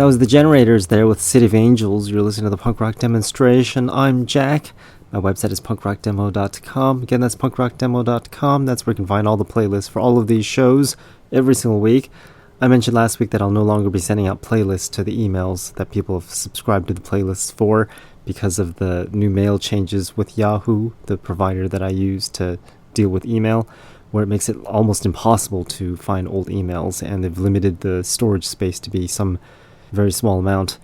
That was the Generators there with City of Angels. You're listening to the Punk Rock Demonstration. I'm Jack. My website is punkrockdemo.com. Again, that's punkrockdemo.com. That's where you can find all the playlists for all of these shows every single week. I mentioned last week that I'll no longer be sending out playlists to the emails that people have subscribed to the playlists for because of the new mail changes with Yahoo, the provider that I use to deal with email, where it makes it almost impossible to find old emails, and they've limited the storage space to be some very small amount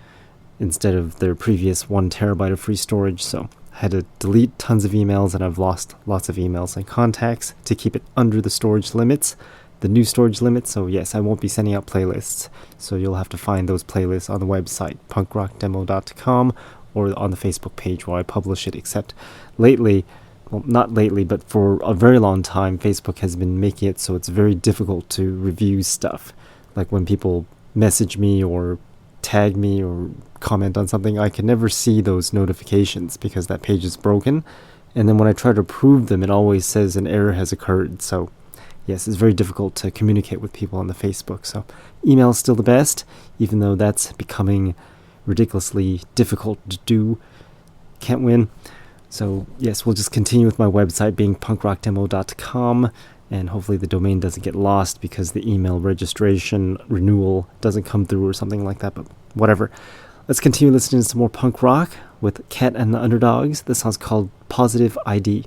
instead of their previous 1 terabyte of free storage. So I had to delete tons of emails, and I've lost lots of emails and contacts to keep it under the storage limits, the new storage limits. So yes, I won't be sending out playlists, so you'll have to find those playlists on the website punkrockdemo.com or on the Facebook page where I publish it. Except lately, well, not lately, but for a very long time, Facebook has been making it so it's very difficult to review stuff. Like when people message me or tag me or comment on something, I can never see those notifications because that page is broken. And then when I try to approve them, it always says an error has occurred. So yes, it's very difficult to communicate with people on the Facebook. So email is still the best, even though that's becoming ridiculously difficult to do. Can't win. So yes, we'll just continue with my website being punkrockdemo.com, and hopefully the domain doesn't get lost because the email registration renewal doesn't come through or something like that, but whatever. Let's continue listening to some more punk rock with Cat and the Underdogs. This song's called Positive ID.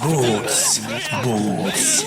Boots. Boots.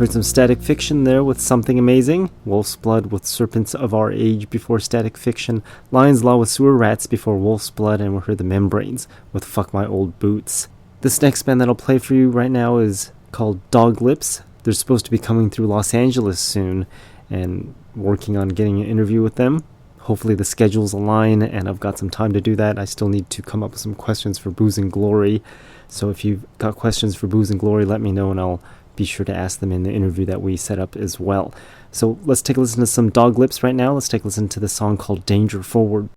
Heard some Static Fiction there with Something Amazing, Wolf's Blood with Serpents of Our Age before Static Fiction, Lion's Law with Sewer Rats before Wolf's Blood, and we heard the Membranes with Fuck My Old Boots. This next band that I'll play for you right now is called Dog Lips. They're supposed to be coming through Los Angeles soon, and working on getting an interview with them. Hopefully the schedules align, and I've got some time to do that. I still need to come up with some questions for Booze and Glory, so if you've got questions for Booze and Glory, let me know, and I'll be sure to ask them in the interview that we set up as well. So let's take a listen to some Dog Lips right now. Let's take a listen to the song called Danger Forward.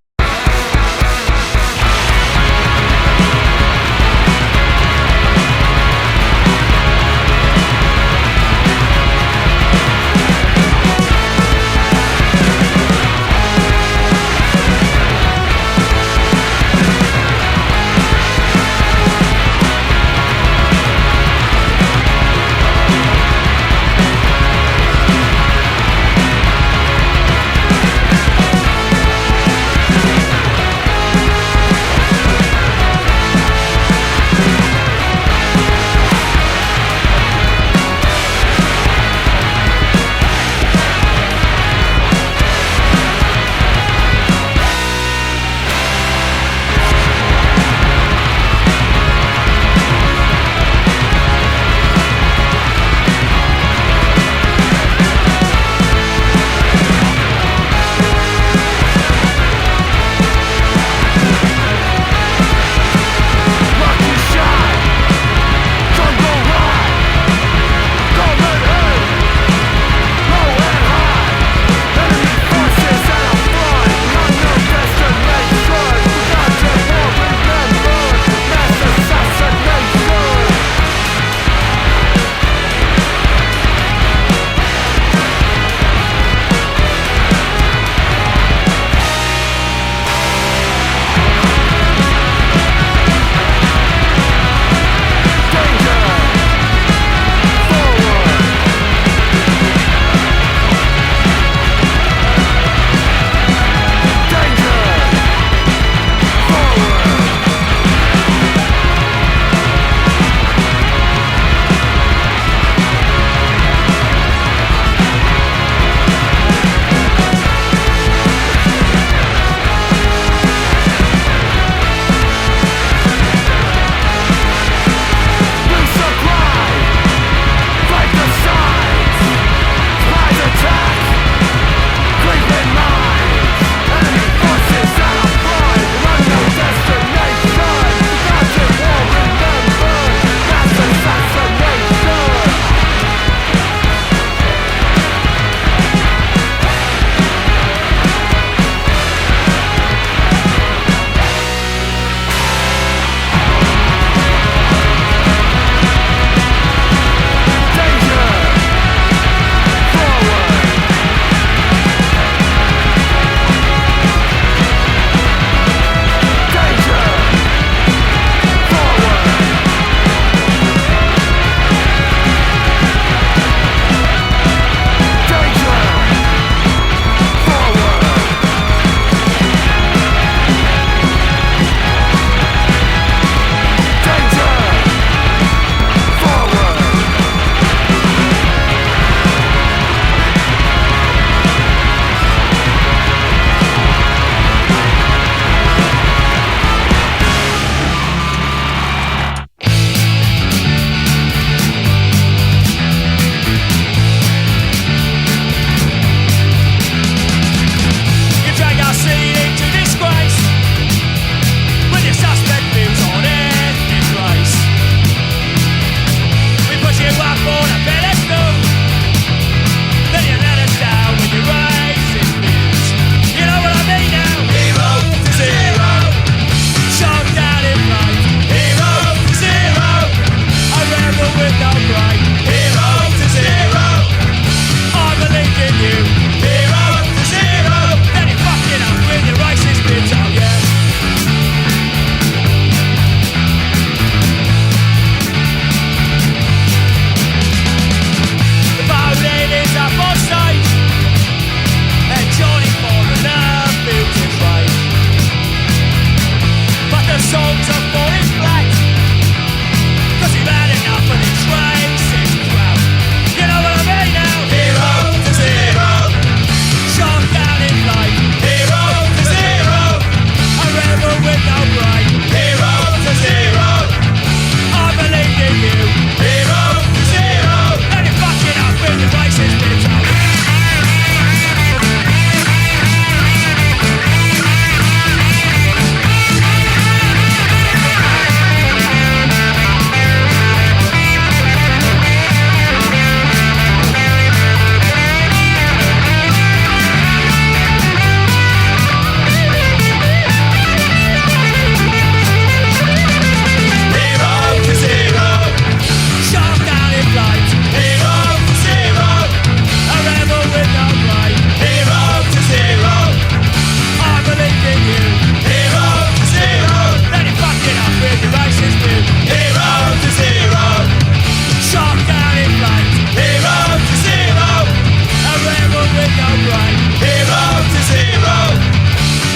so bright. Hero to zero,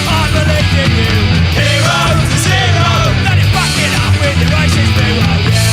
I believe in you. Hero to zero, let it fuck it up with the racist blue, oh yeah.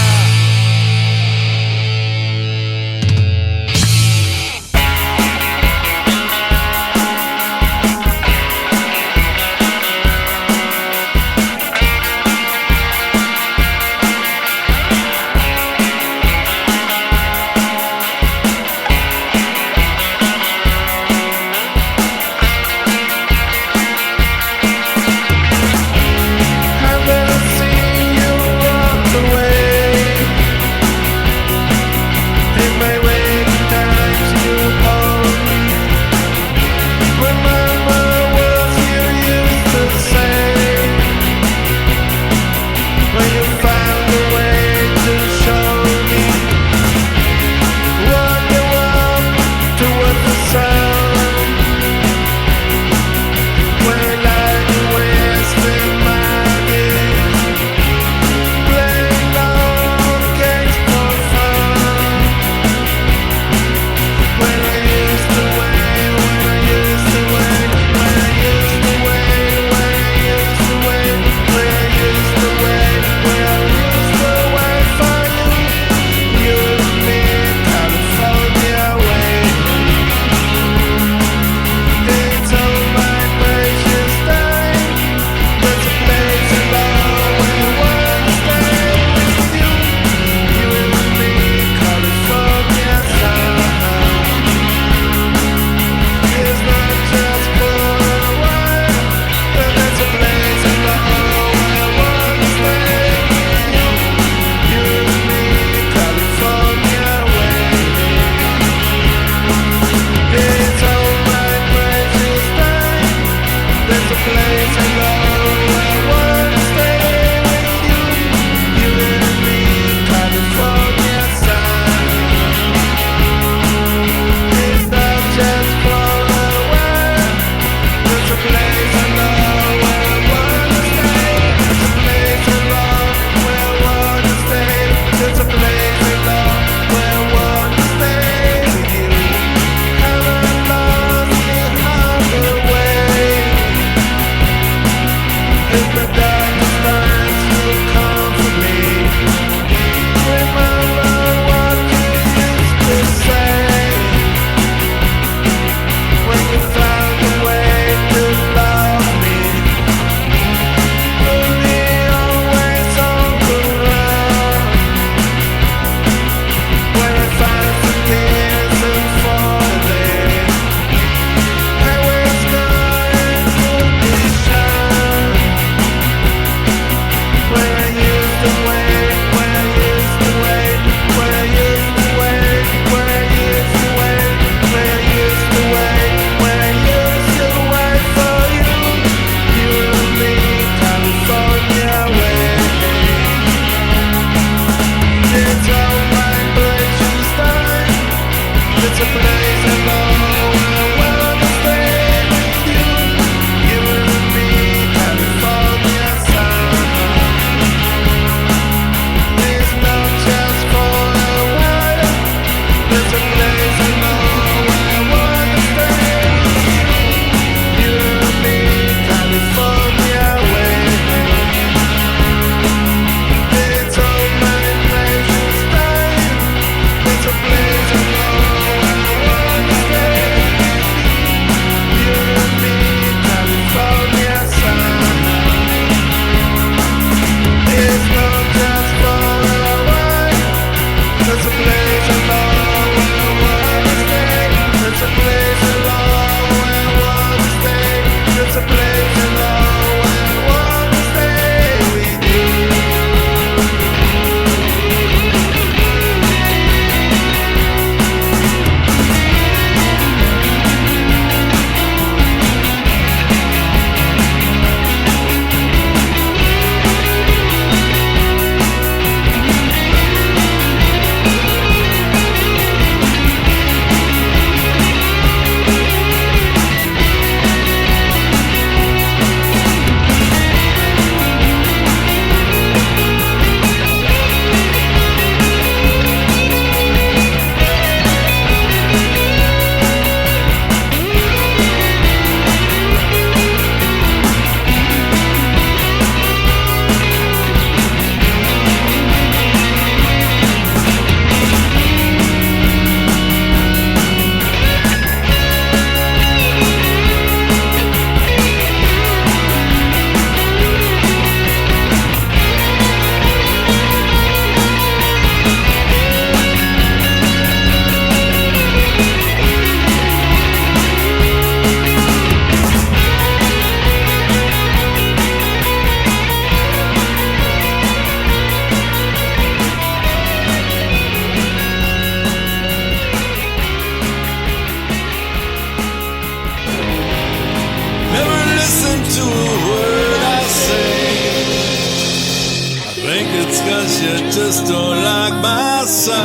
'cause you just don't like my sound.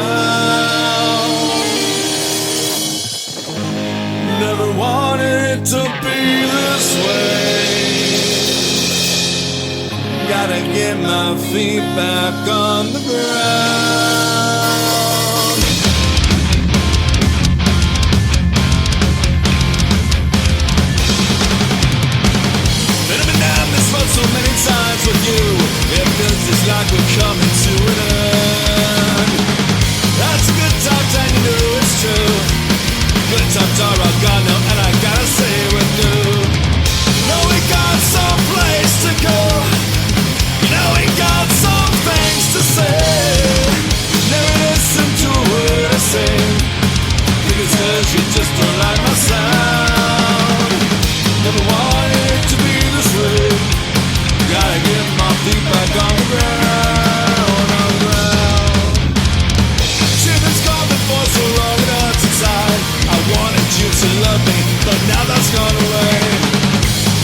Never wanted it to be this way. Gotta get my feet back on the ground. Been down this road so many times with you. It feels just like we're coming to an end. That's a good times and you know it's true. Good times are all gone now and I gotta say we're through. No, we got some place to go. You know we got some things to say. Never listen to a word I say. Think it's 'cause you just don't like my sound. Never wanted it to be this way. Gotta get my feet back on the ground, on the ground. Shivers coming for so long it hurts inside. I wanted you to love me, but now that's gone away.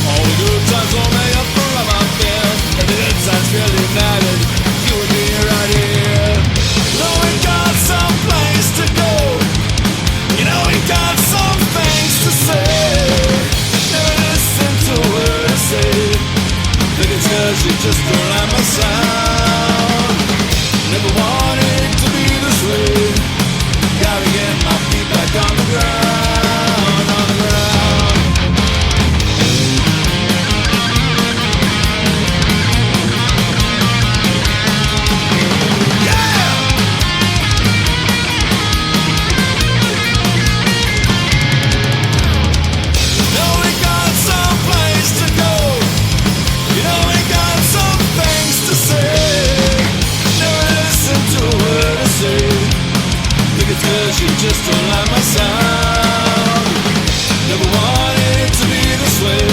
All the good times will make up for all my fear. And the good times really mattered. You and me right here. Know we got some place to go. You know we got some things to say. Never listen to a word I say. Think it's 'cause you just don't like my sound. Never wanted it to be this way. Gotta get my feet back on the ground, on the ground. Yeah! Know we got some place to go. You know we got some things to say. Never listen to a word I say. Think it's 'cause you just don't like my sound. Never wanted it to be this way.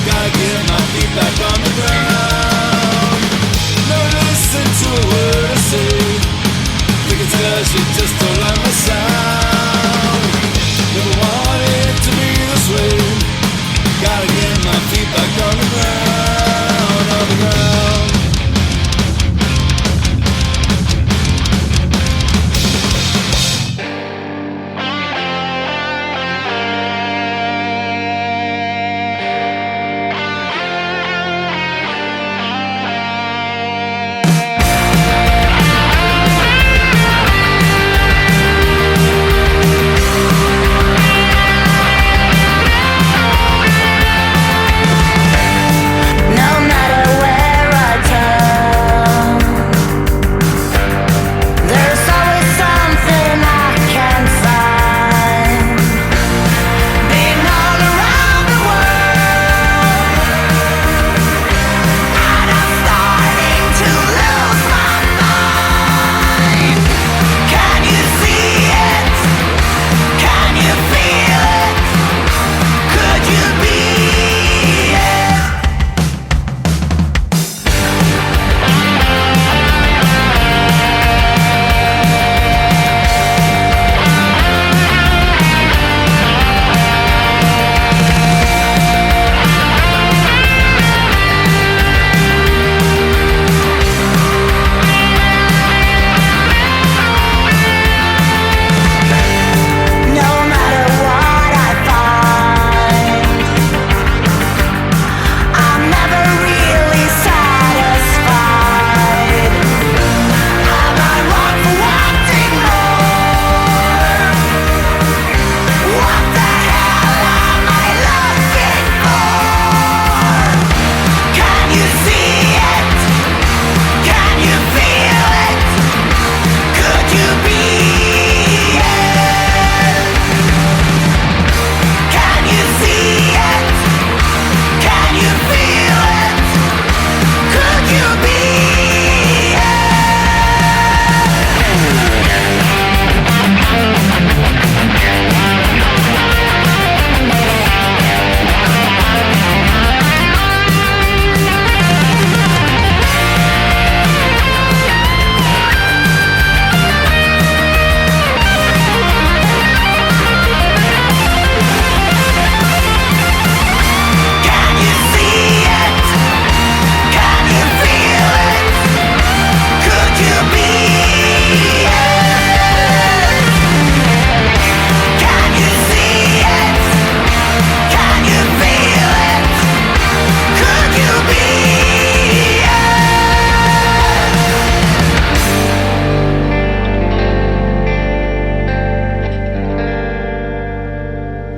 Gotta get my feet back on the ground. Never listen to a word I say. Think it's 'cause you just don't like my sound. Never wanted it to be this way. Gotta get my feet back on the ground, on the ground. No matter where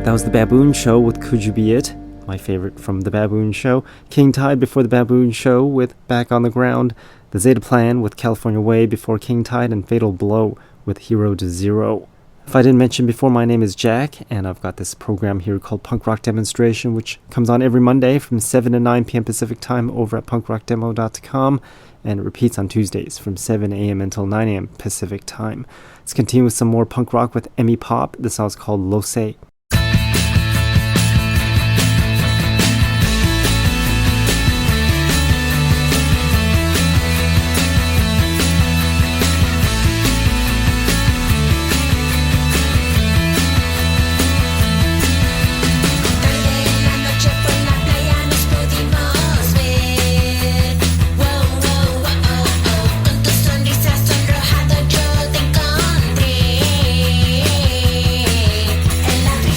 That was The Baboon Show with Could You Be It? My favorite from The Baboon Show. King Tide before The Baboon Show with Back on the Ground. The Zeta Plan with California Way before King Tide, and Fatal Blow with Hero to Zero. If I didn't mention before, my name is Jack, and I've got this program here called Punk Rock Demonstration, which comes on every Monday from 7 to 9 p.m. Pacific Time over at punkrockdemo.com, and it repeats on Tuesdays from 7 a.m. until 9 a.m. Pacific Time. Let's continue with some more punk rock with Emmy Pop. This song's called Lo Sé. En la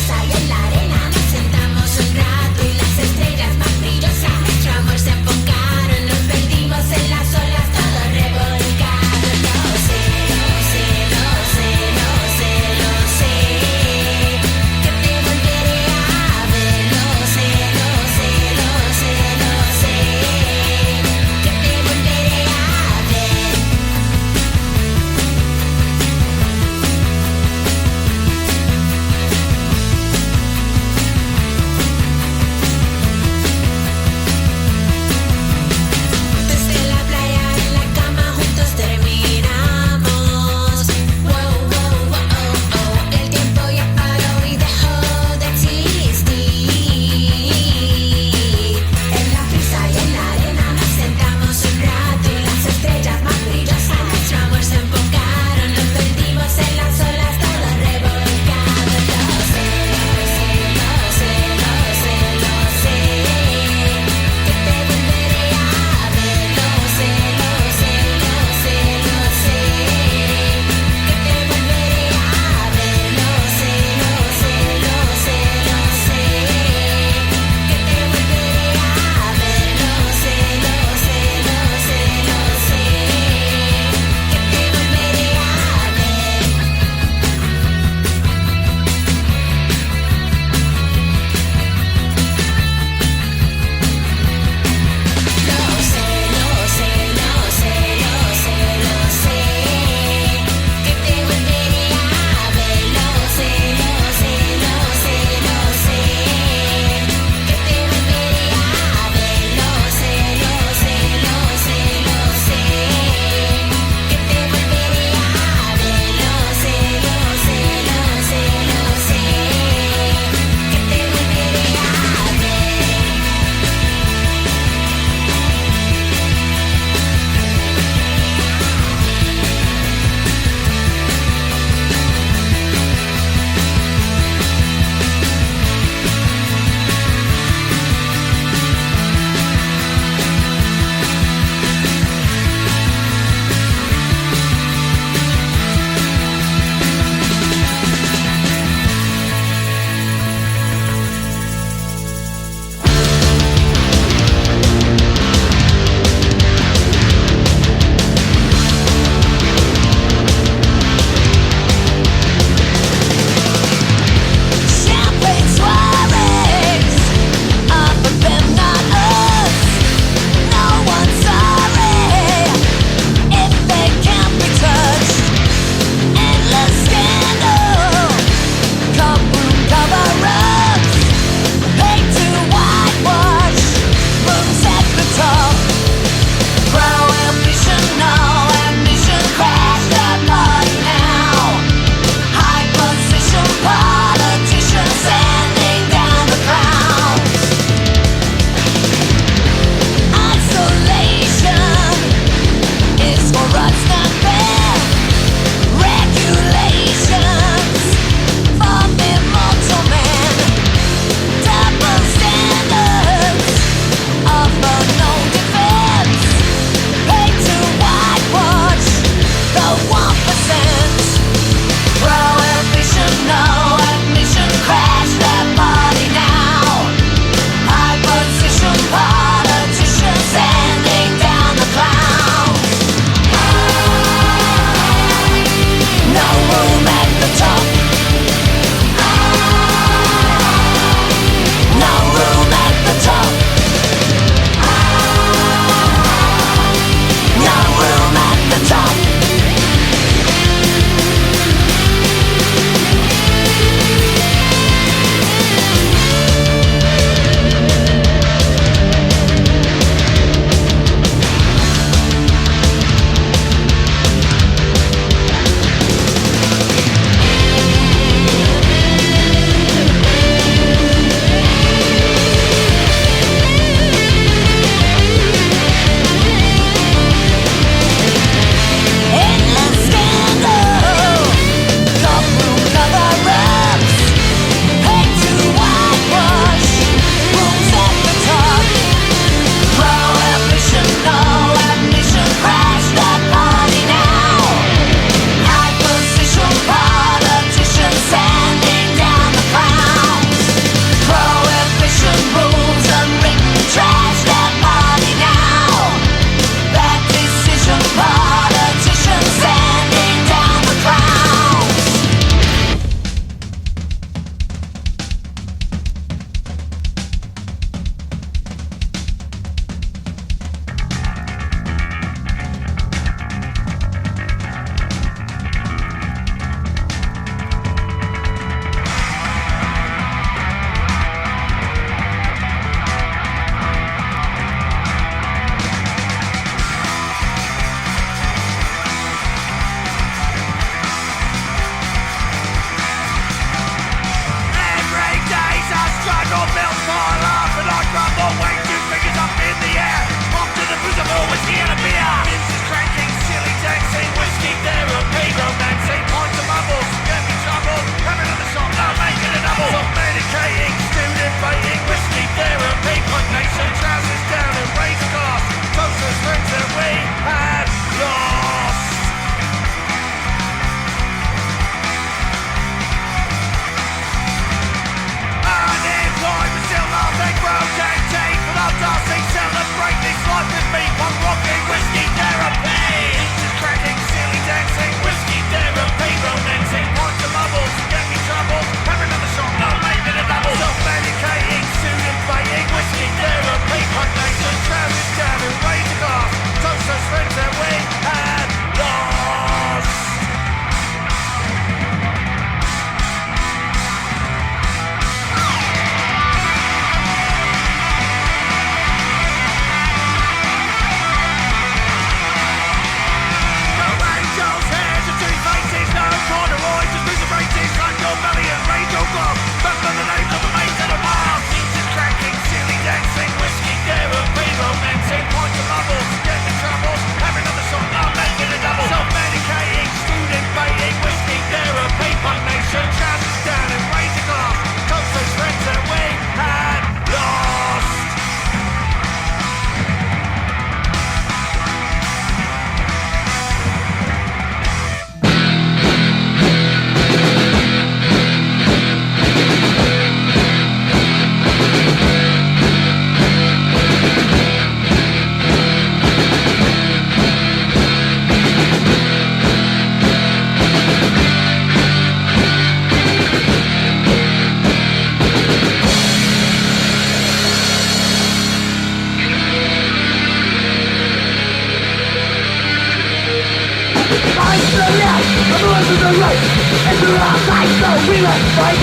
the right, into our life, so we must fight.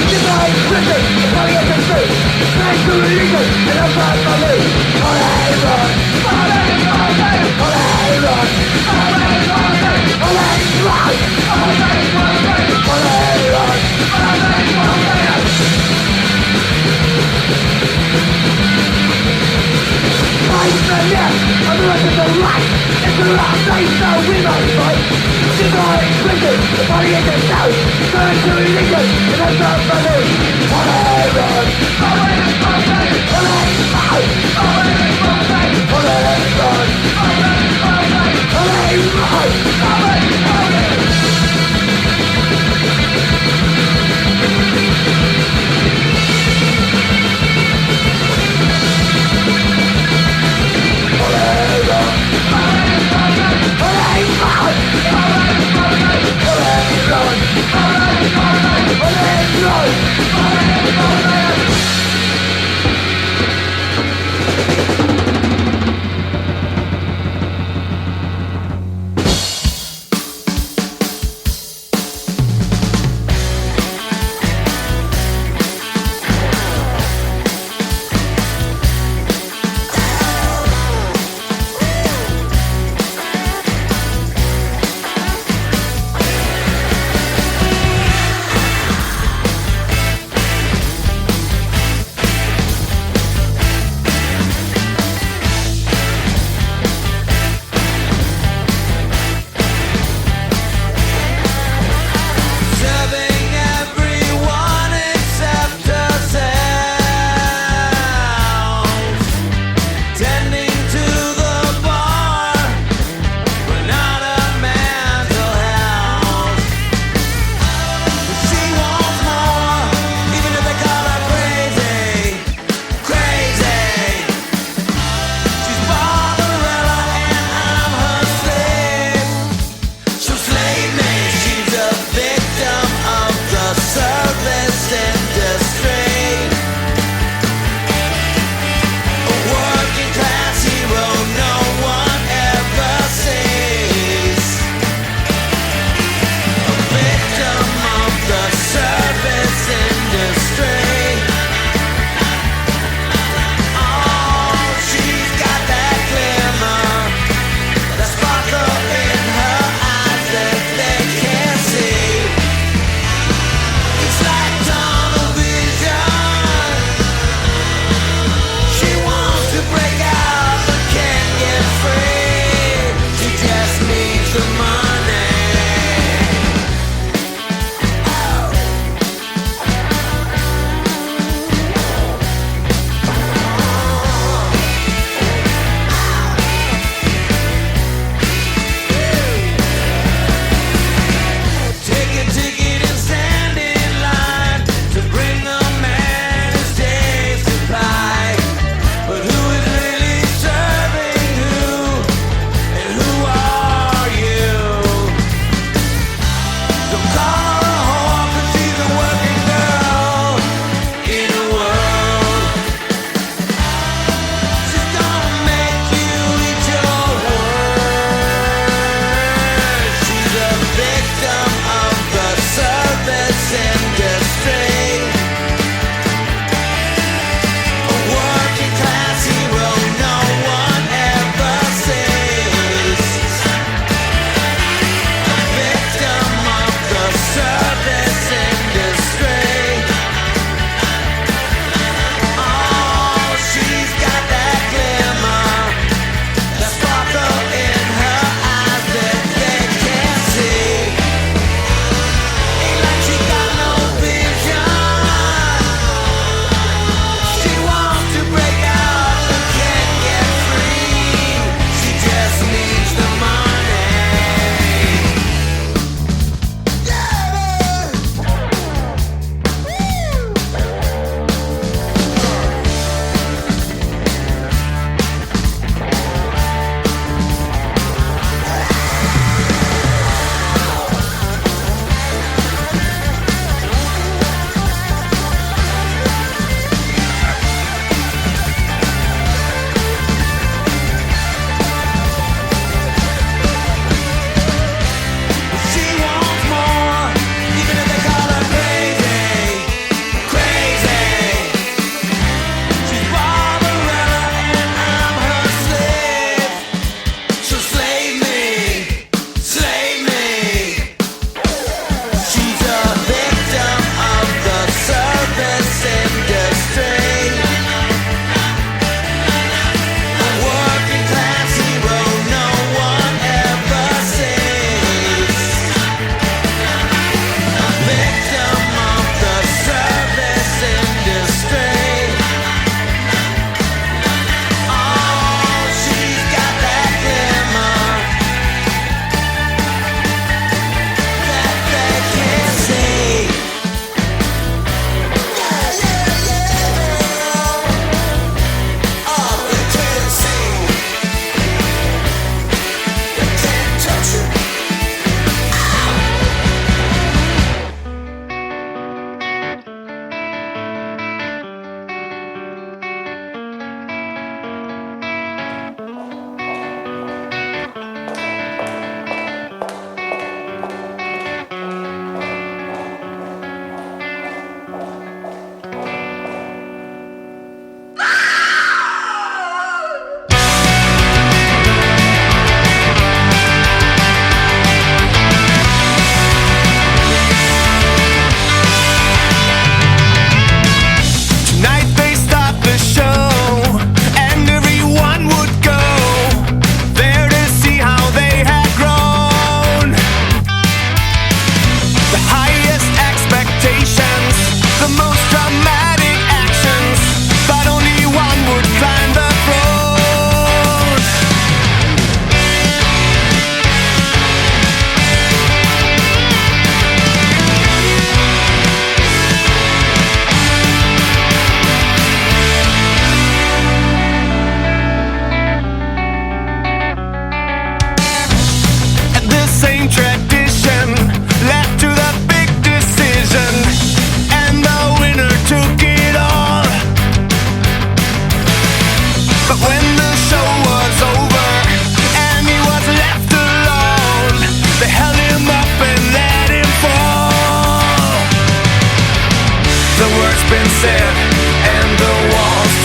Divine Christian, calling us the truth. Thanks to religion, and I'm not for me. All I run, all I run, all I run, all I run, all I run, all I run, all I run, all I run. Fight the left, on the right of the right. Into our life, so we must fight. Divine Christian, the body is the south. Turn to religion, and I'm not for me. All I run, all I run, all I run, all I run, all I run, all I run, all I run, all I run. All I run,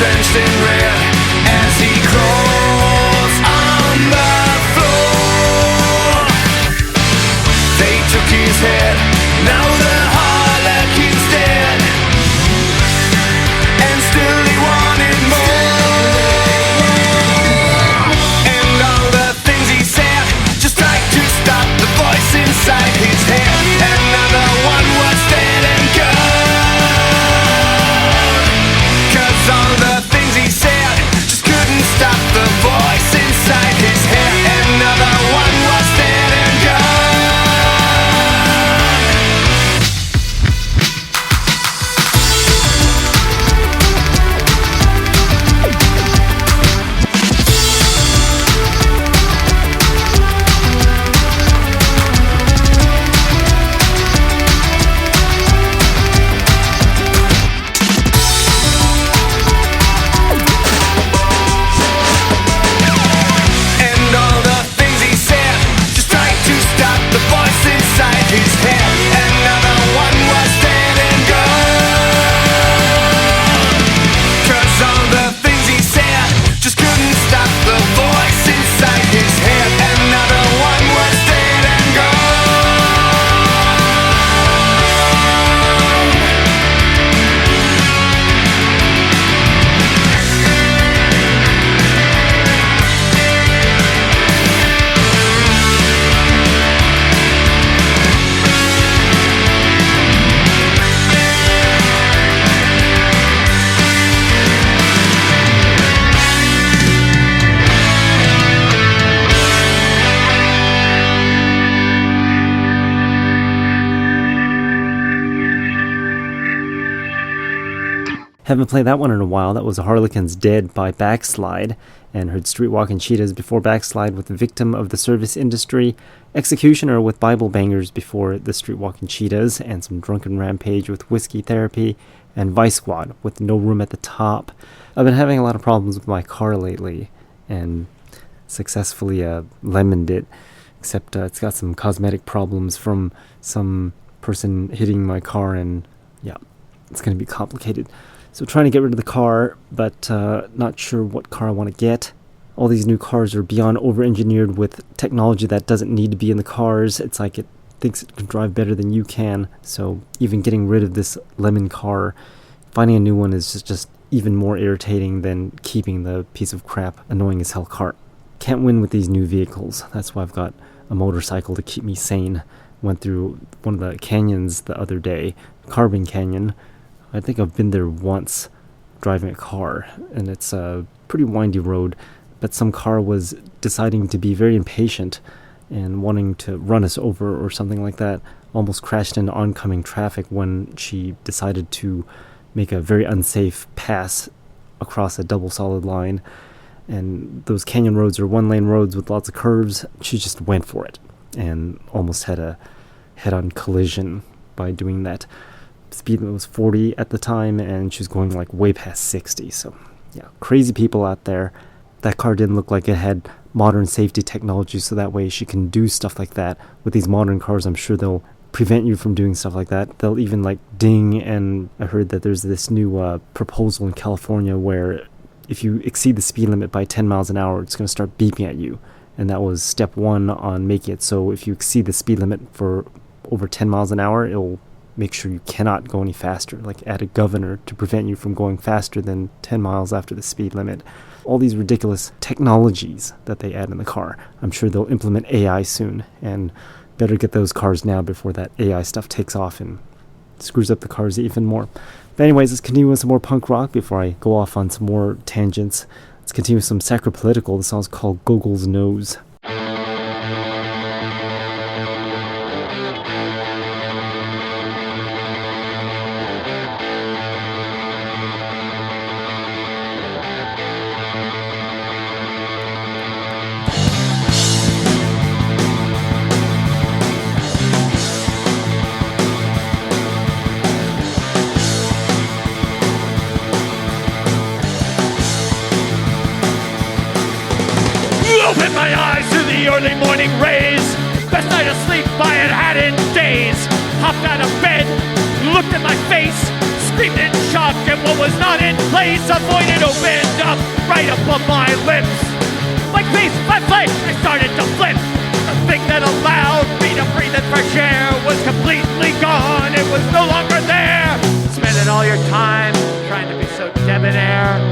drenched in red as he crawls on the floor. They took his head, now the harlequin's dead, and still he wanted more. And all the things he said just tried to stop the voice inside his head. Another one was dead and gone, 'cause all the things he said just couldn't stop the voice inside his head. Another one was dead and gone. And all the things he said just tried to stop the voice inside his head. Another one was dead and gone, 'cause all the things he said just couldn't stop the voice inside his head. Another one was dead and gone. Haven't played that one in a while. That was Harlequin's Dead by Backslide, and heard Streetwalking Cheetahs before Backslide with Victim of the Service Industry, Executioner with Bible Bangers before the Streetwalking Cheetahs, and some Drunken Rampage with Whiskey Therapy, and Vice Squad with No Room at the Top. I've been having a lot of problems with my car lately, and successfully lemoned it, except it's got some cosmetic problems from some person hitting my car, and yeah, it's going to be complicated. So trying to get rid of the car, but not sure what car I want to get. All these new cars are beyond over-engineered with technology that doesn't need to be in the cars. It's like it thinks it can drive better than you can. So even getting rid of this lemon car, finding a new one is just even more irritating than keeping the piece of crap, annoying as hell car. Can't win with these new vehicles. That's why I've got a motorcycle to keep me sane. Went through one of the canyons the other day, Carbon Canyon. I think I've been there once driving a car, and it's a pretty windy road, but some car was deciding to be very impatient and wanting to run us over or something like that. Almost crashed into oncoming traffic when she decided to make a very unsafe pass across a double solid line. And those canyon roads are one-lane roads with lots of curves. She just went for it and almost had a head-on collision by doing that. Speed limit was 40 at the time, and she was going like way past 60. So yeah, crazy people out there. That car didn't look like it had modern safety technology, so that way she can do stuff like that. With these modern cars, I'm sure they'll prevent you from doing stuff like that. They'll even like ding, and I heard that there's this new proposal in California where if you exceed the speed limit by 10 miles an hour, it's going to start beeping at you. And that was step one on making it so if you exceed the speed limit for over 10 miles an hour, it'll make sure you cannot go any faster, like add a governor to prevent you from going faster than 10 miles after the speed limit. All these ridiculous technologies that they add in the car. I'm sure they'll implement AI soon, and better get those cars now before that AI stuff takes off and screws up the cars even more. But anyways, let's continue with some more punk rock before I go off on some more tangents. Let's continue with some Sacripolitical. The song's called Gogol's Nose. Open my eyes to the early morning rays. Best night of sleep I had had in days. Hopped out of bed, looked at my face, screamed in shock, and what was not in place, a void had opened up right above my lips. My face, my flesh, I started to flip. The thing that allowed me to breathe in fresh air was completely gone. It was no longer there. Spending all your time trying to be so debonair.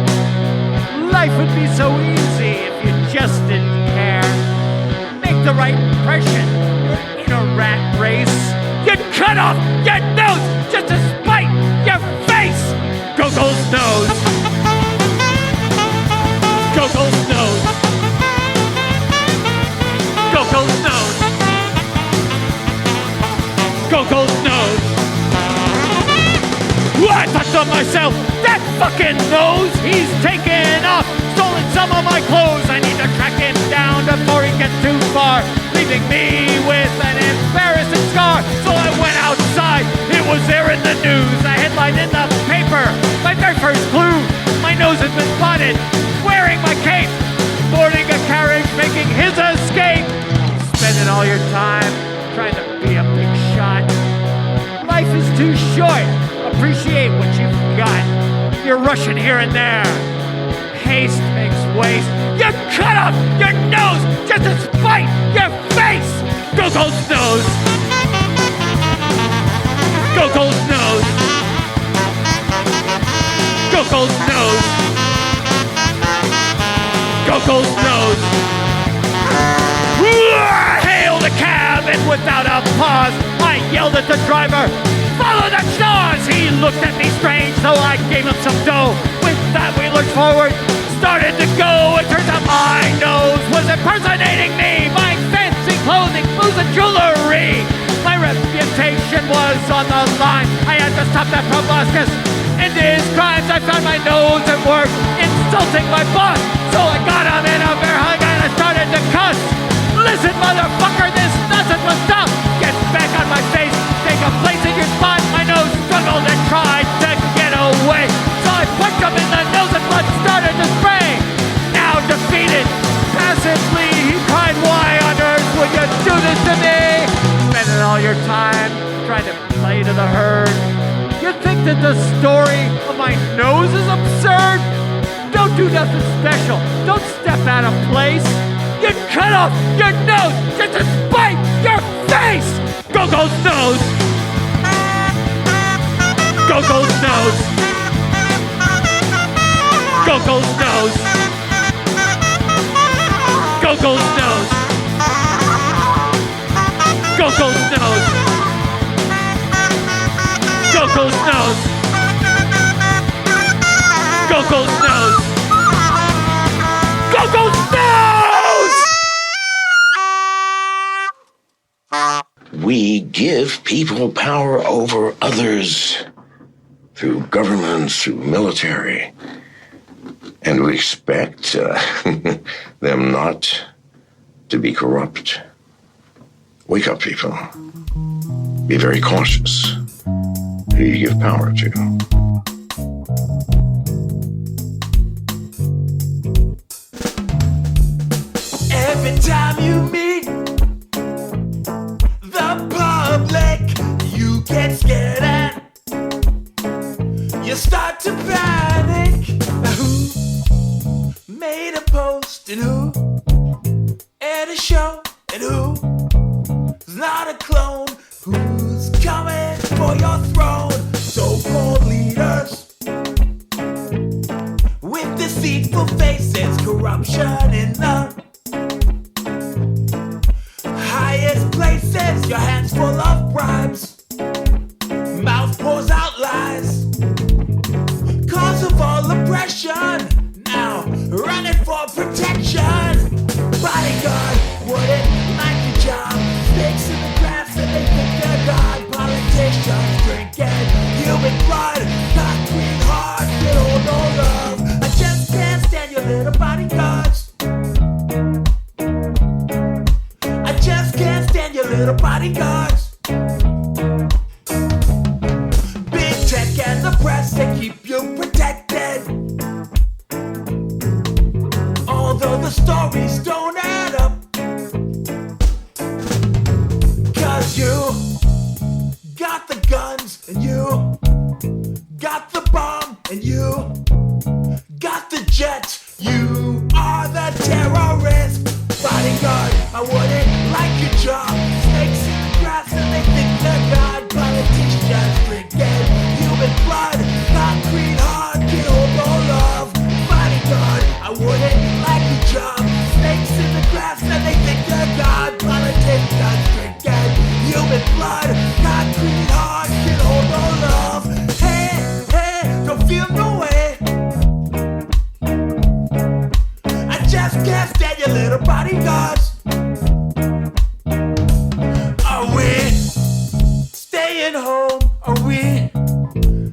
Life would be so easy if you just didn't care. Make the right impression. You're in a rat race. You'd cut off your nose just to spite your face. Google's nose. Google's nose. Google's nose. Google's nose. I thought to myself, that fucking nose, he's taken off, stolen some of my clothes. I need to track him down before he gets too far, leaving me with an embarrassing scar. So I went outside, it was there in the news, a headline in the paper, my very first clue. My nose has been spotted, wearing my cape, boarding a carriage, making his escape. Spending all your time trying to be a big shot. Life is too short. Appreciate what you've got. You're rushing here and there. Haste makes waste. You cut off your nose just to spite your face. Google's nose. Google's nose. Google's nose. Google's nose. I hailed a cab and without a pause, I yelled at the driver, "Follow the stars!" He looked at me strange, so I gave him some dough. With that we looked forward, started to go. It turns out my nose was impersonating me, buying fancy clothing, booze and jewelry. My reputation was on the line. I had to stop that proboscis and his crimes. I found my nose at work, insulting my boss. So I got him in a bear hug and I started to cuss. "Listen, motherfucker, this nonsense must stop. Get back on my face, take a place in your spot." My nose struggled and tried to get away, so I punched him in the nose and blood started to spray. Now defeated, passively, he cried, "Why on earth would you do this to me?" Spending all your time trying to play to the herd. You think that the story of my nose is absurd? Don't do nothing special. Don't step out of place. You cut off your nose just to spite your face! Google's nose! Google's nose! Google's nose! Google's nose! Google's nose! Google's nose! Google's nose! Google's nose! We give people power over others through governments, through military, and we expect them not to be corrupt. Wake up, people. Be very cautious who you give power to. Every time you meet the public, you get scared and you start to panic. Who made a post and who at a show and who's not a clone? Who's coming for your throne? So-called leaders with deceitful faces, corruption in the highest places, your hands full of bribes, mouth pours out lies, cause of all oppression, now running for protection. Bodyguard wouldn't like your job, sticks in the grass and they think they're God. Politicians drinking human blood, concrete heart, feel no love. I just can't stand your little bodyguards. I just can't stand your little bodyguards. Big tech and the press, they keep you protected. Although the stories don't add up, 'cause you got the guns and you got got the jet. You are the terrorist. Bodyguard, I wouldn't like your job. Snakes in the grass and they think they're God. Politicians drinking human blood. Concrete hard, get hold of love. Bodyguard, I wouldn't like your job. Snakes in the grass and they think they're God. Politicians drinking human blood. Concrete hard, get hold of love. Hey, hey, don't feel no way. I just can't stand your little bodyguards. Are we staying home? Are we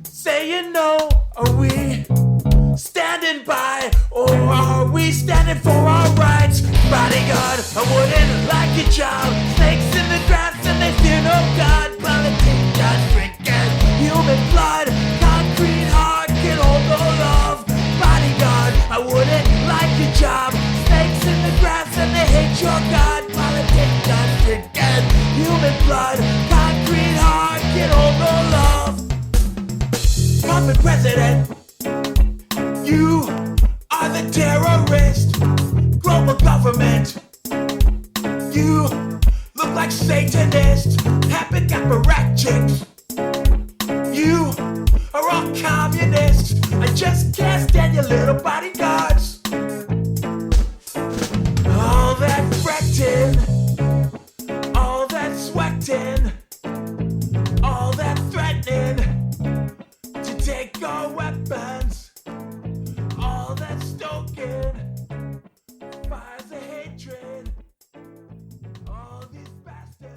saying no? Are we standing by? Or are we standing for our rights? Bodyguard, I wouldn't like your job. Snakes in the grass and they fear no God. Politicians drinking human blood. Concrete hard, get hold of love. Bodyguard, I wouldn't like your job. Snakes in the grass and they hate your God. Politicians drinking human blood. Concrete hard, get hold of love. Puppet president, you are the terrorist. Global government, you look like Satanists. Happy apparatchiks, you are all communists. I just can't stand your little bodyguards. All that fretting, all that sweating, all that threatening to take our weapons, all that stoking fires of hatred. All these bastards.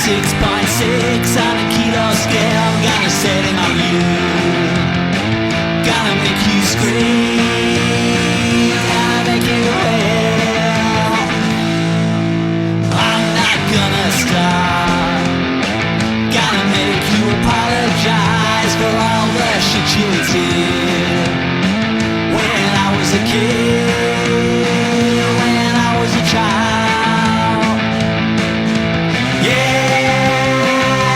66.6 on a kilo scale. I'm gonna set him on you. Gonna make you scream. Gonna make you wail. I'm not gonna stop. Gonna make you apologize for all the shit you did when I was a kid, when I was a child. Yeah,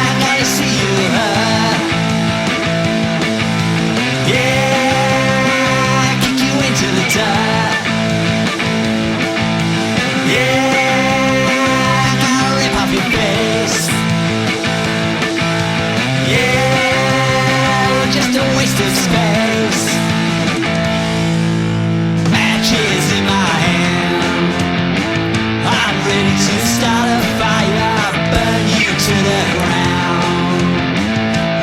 I'm gonna see you hurt. Yeah, kick you into the dirt. Yeah, I'm gonna rip off your face. Yeah, you're just a waste of space. Matches in my hand. I'm ready to start a fire, burn you to the ground.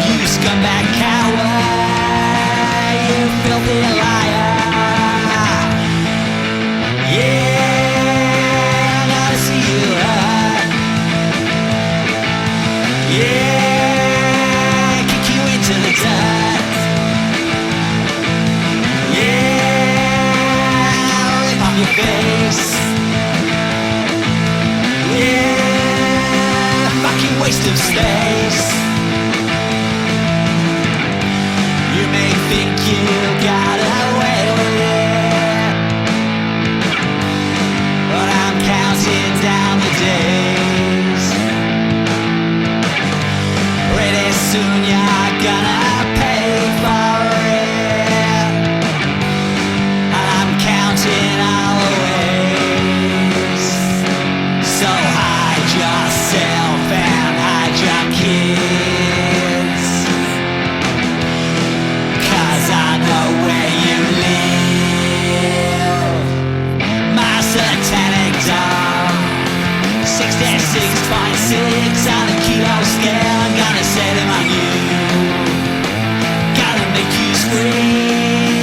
You scumbag coward, you filthy liar. Yeah, I gotta see you hurt. Yeah, kick you into the dirt. Yeah, rip off your face. Yeah, fucking waste of space. You may think you got away with it, but I'm counting down the days. Pretty soon you're gonna pay for it, and I'm counting all the ways. So hide yourself and hide your kids, 'cause I know where you live. My satanic dog, 66.6 on a kilo scale. I'm gonna set him on you. Gotta make you scream.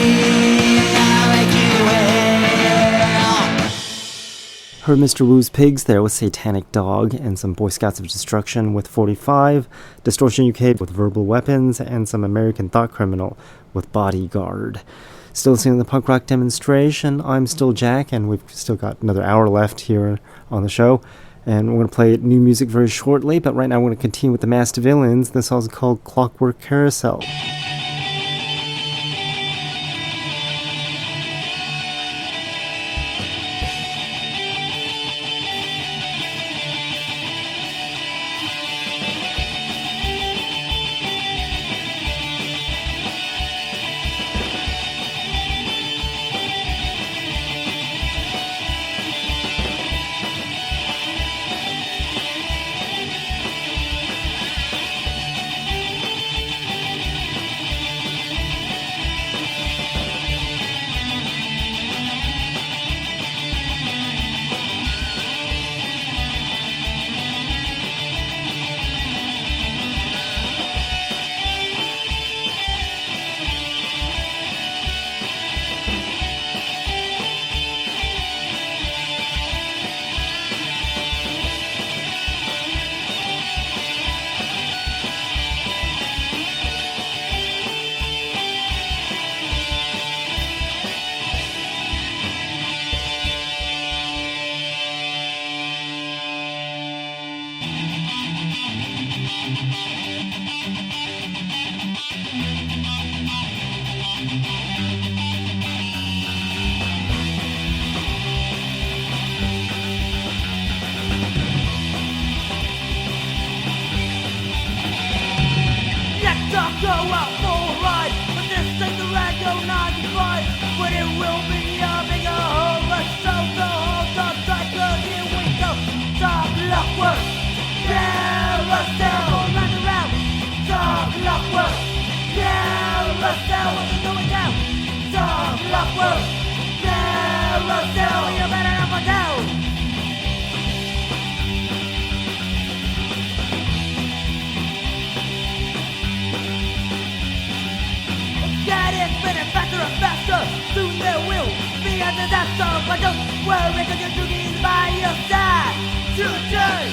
Gotta make you wail. Heard Mr. Wu's Pigs there with Satanic Dog, and some Boy Scouts of Destruction with 45, Distortion UK with Verbal Weapons, and some American Thought Criminal with Bodyguard. Still listening to the punk rock demonstration. I'm still Jack, and we've still got another hour left here on the show. And we're going to play new music very shortly, but right now we're going to continue with the Masked Villains. This song's called Clockwork Carousel. Let's all go out for a ride, but this ain't the Rango 95, but it will be a bigger horror show. So hold on tight, 'cause here we go. Dark Clockwork Carousel, all round and round. Dark Clockwork Carousel, what's going down? Dark Clockwork Carousel, you better up or down. Get it spinning faster and faster. Soon there will be a disaster, but don't worry, 'cause your Doogie is by your side. Today,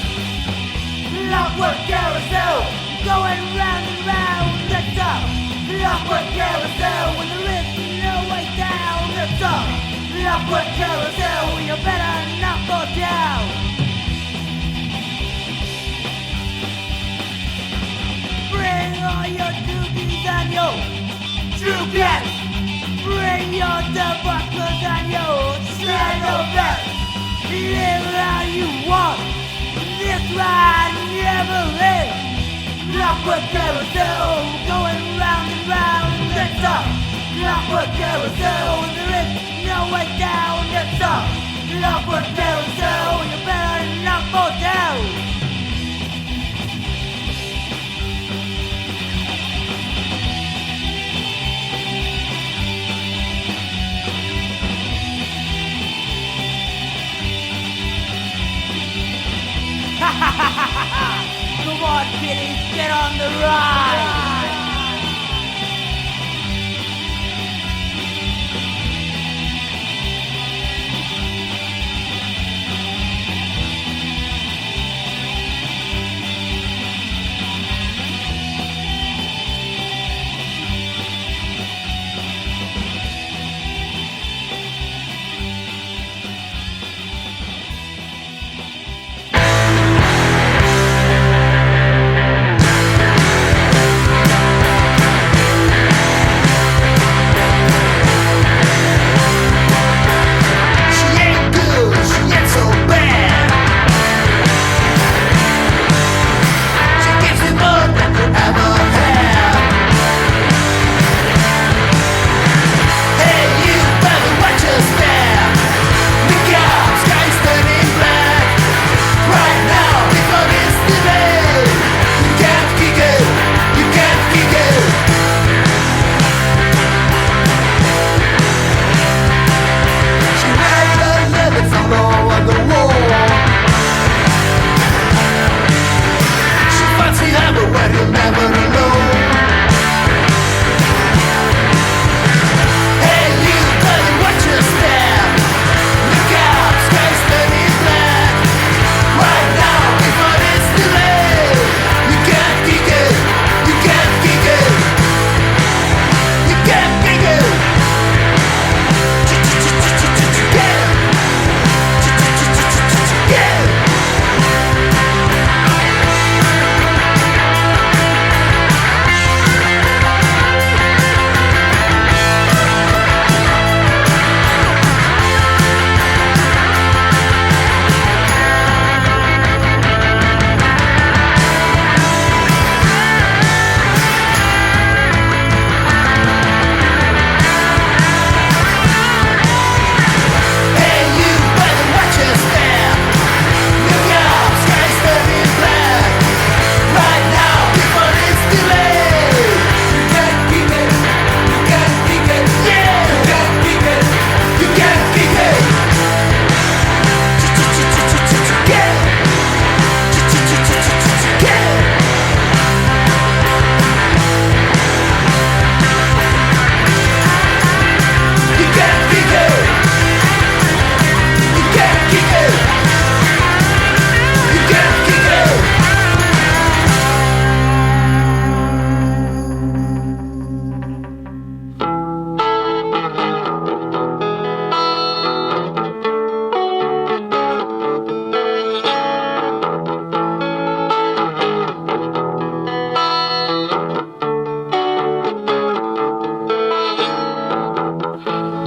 Clockwork carousel, going round and round. That's a clockwork carousel when there is no way down. That's a clockwork carousel, you better not go down. Bring all your doobies and your true cats. Bring your debacles and your shadow bats. Live how you want. This ride never ends. Clockwork carousel, going round and round. That's a clockwork carousel, and there is no way down. That's a clockwork carousel, you better not go down. Come on, kiddies, get on the ride!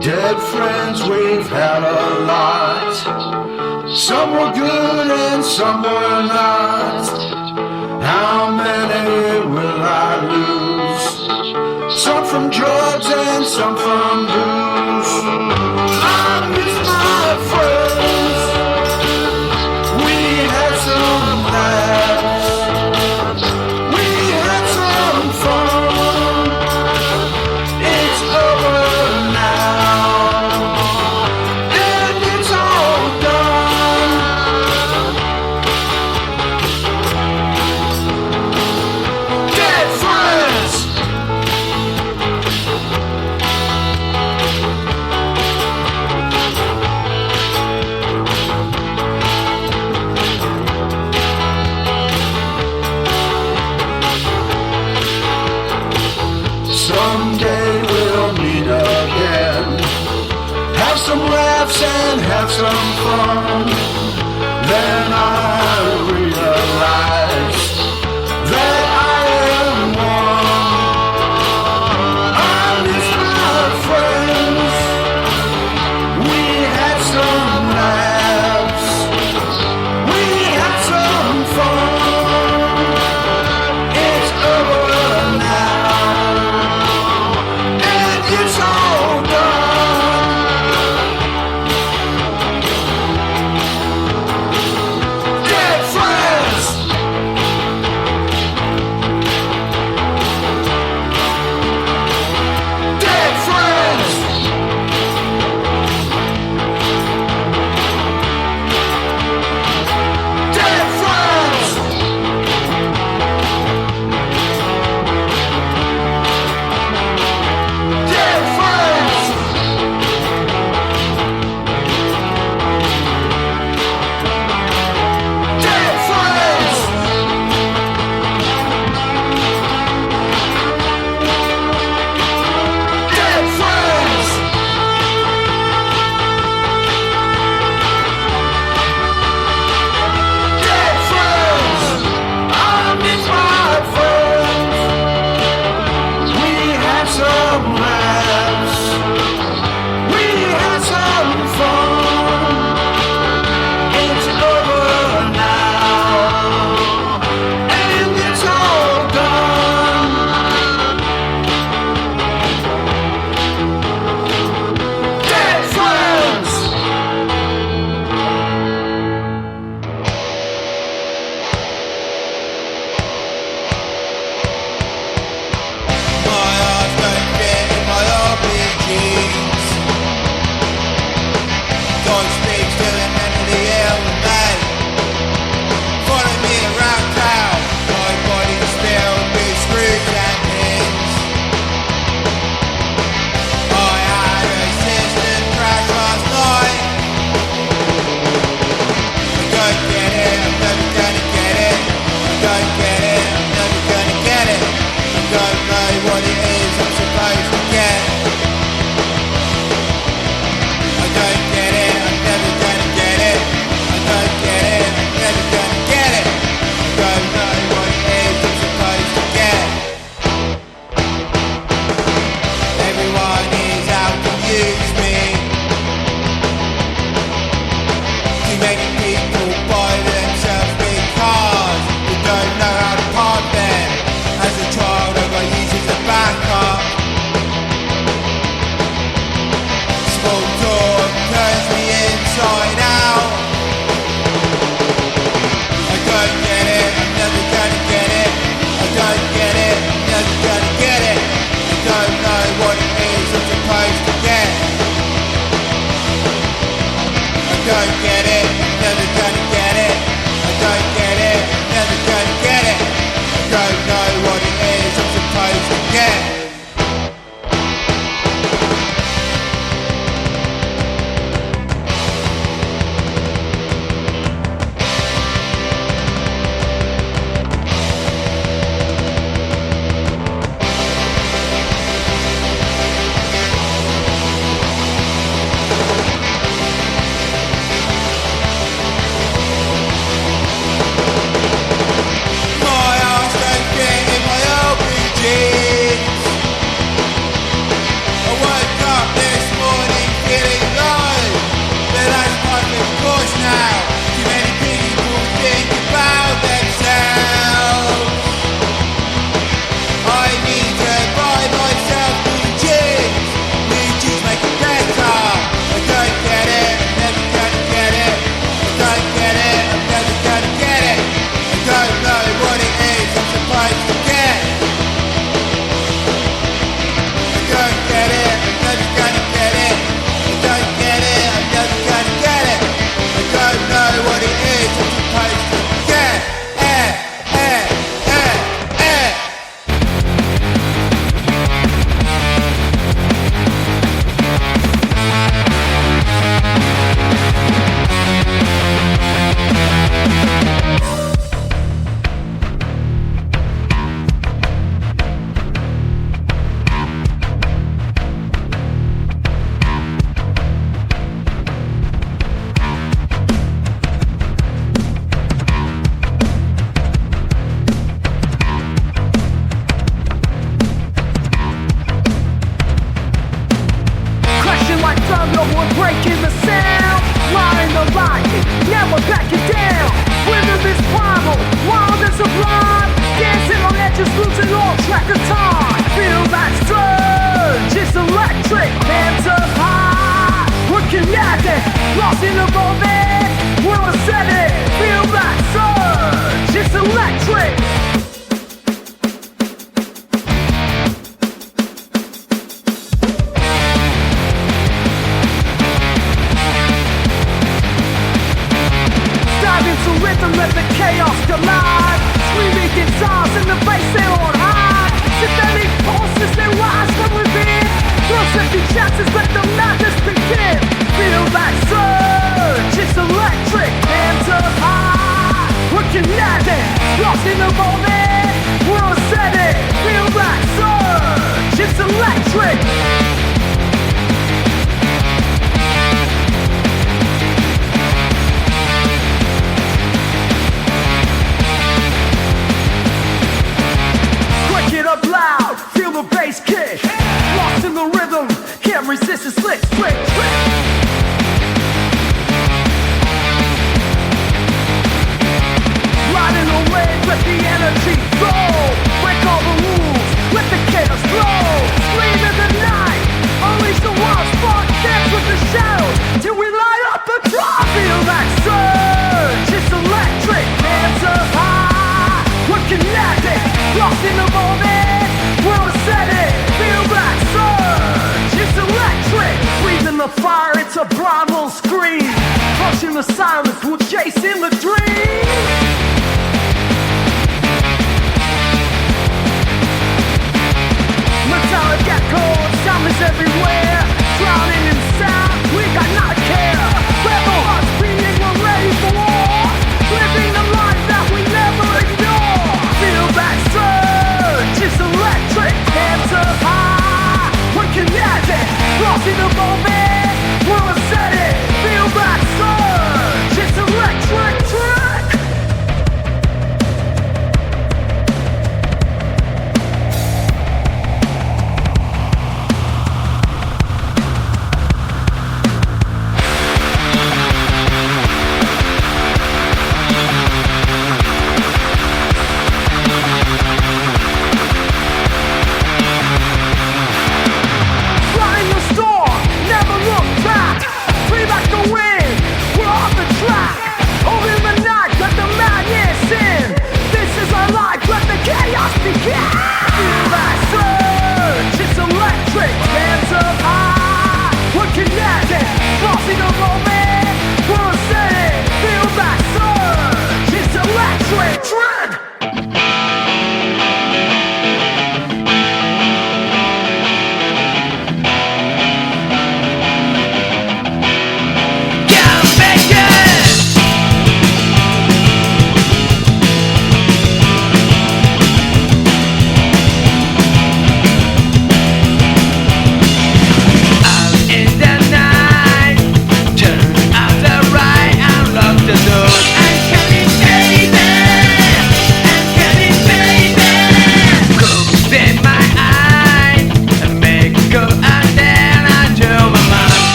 Dead friends we've had a lot. Some were good and some were not. How many will I lose? Some from drugs and some from booze. I miss my friends. We had some laughs. We had some fun. It's over now. And it's all done. Dead friends. someday we'll meet again. Have some laughs and have some fun. Then I realized that I am one. I miss my friends. We had some laughs. We had some fun. It's over now, and it's all done. chances, let the madness begin. Feel that surge, it's electric. Hands up high, working at it, lost in the moment. World set it, feel that surge, it's electric. Crank it up loud, feel the bass kick. Lost in the rhythm, can't resist the slick, slick, slick. Riding away, let the energy flow. Break all the rules, let the chaos flow. Scream in the night, unleash the world's spark. Dance with the shadows till we light up the club. Feel that surge, it's electric. Hands up high, we're connected. Lost in the moment, world set it. Feel that surge, it's electric. Breathe in the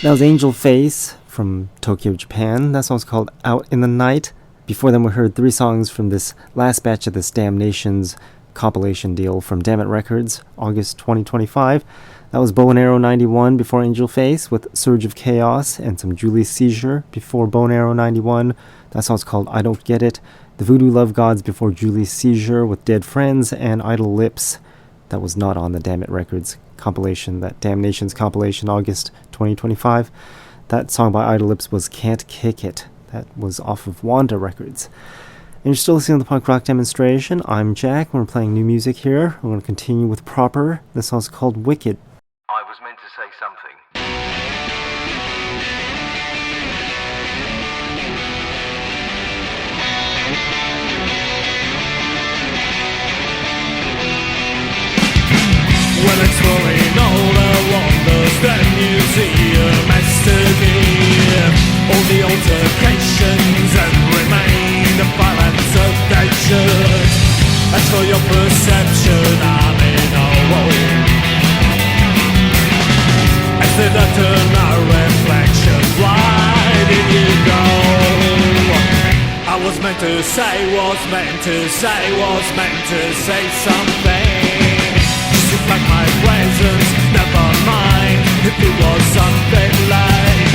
That was Angel Face from Tokyo, Japan. That song's called Out in the Night. Before then, we heard 3 songs from this last batch of this Damnations compilation deal from Dammit Records, August 2025. That was Bow and Arrow 91 before Angel Face with Surge of Chaos and some Julie Seizure before Bow and Arrow 91. That song's called I Don't Get It. The Voodoo Love Gods before Julie Seizure with Dead Friends and Idle Lips. That was not on the Dammit Records compilation, that Damnations compilation, August 2025. That song by Idle Lips was Can't Kick It. That was off of Wanda Records. And you're still listening to the Punk Rock Demonstration. I'm Jack. We're playing new music here. I'm going to continue with Proper. This song's called Wicked. I was meant to say something. When it's growing older, wanders the museum has to give all the altercations and remain the violence of they should. As for your perception, I'm in a woe. As the doctor, no reflection, why did you go? I was meant to say, was meant to say, was meant to say something. Just like my presence, never mind if it was something like.